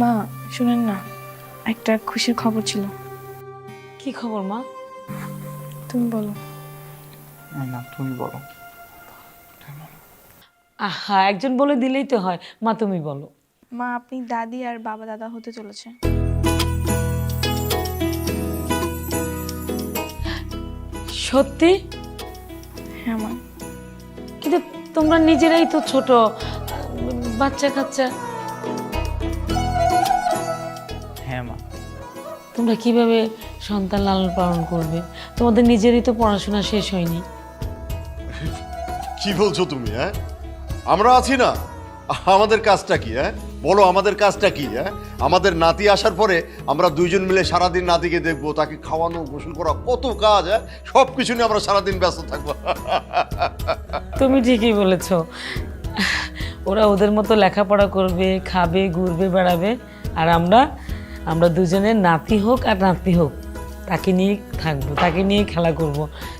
মা শুনেন না, একটা খুশির খবর ছিল। কি খবর মা? তুমি বলো। না তুমি বলো। আহা, একজন বলে দিলেই তো হয়। মা তুমি বলো। মা আপনি দাদি আর বাবা দাদা হতে চলেছে। সত্যি? হ্যাঁ মা। কিন্তু তোমরা নিজেরাই তো ছোট, বাচ্চা কাচ্চা, হ্যাঁ মা। তোমরা কিভাবে সন্তান লালন পালন করবে? তোমাদের নিজেরই তো পড়াশোনা শেষ হয়নি। কি বলছো তুমি? হ্যাঁ, আমরা আছি না, আমাদের কাজটা কি? হ্যাঁ বলো, আমাদের কাজটা কি? হ্যাঁ, আমাদের নাতি আসার পরে আমরা দুইজন মিলে সারাদিন নাতিকে দেখবো, তাকে খাওয়ানো গোসল করা, কত কাজ। হ্যাঁ, সব কিছু নিয়ে আমরা সারাদিন ব্যস্ত থাকবো। তুমি ঠিকই বলেছো। ওরা ওদের মতো লেখাপড়া করবে, খাবে, ঘুরবে, বেড়াবে, আর আমরা দুজনের নাতি হোক আর নাতনি হোক তাকে নিয়ে থাকবো, তাকে নিয়ে খেলা করব,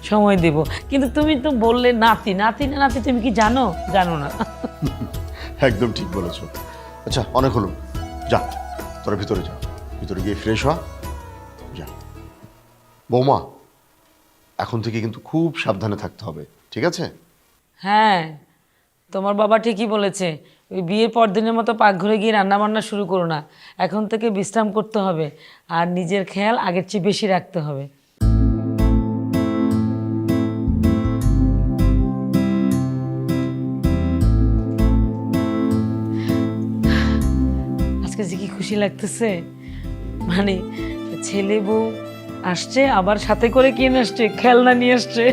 সময় দেব। কিন্তু তুমি তো বললে নাতি, নাতি না নাতি, তুমি কি জানো? জানো না। একদম ঠিক বলেছো। আচ্ছা অনেক হলো, যা তোরা ভিতরে যা, ভিতরে গিয়ে ফ্রেশ হ। যা বৌমা, এখন থেকে কিন্তু খুব সাবধানে থাকতে হবে, ঠিক আছে? হ্যাঁ, তোমার বাবা ঠিকই বলেছে। ওই বিয়ের পর দিনের মতো পাকঘরে গিয়ে রান্না বান্না শুরু করো না। এখন থেকে বিশ্রাম করতে হবে, আর নিজের খেয়াল আগের চেয়ে বেশি রাখতে হবে। আজকে যে কি খুশি লাগতেছে, মানে ছেলে বউ আসছে, আবার সাথে করে কিনে আসছে, খেলনা নিয়ে আসছে।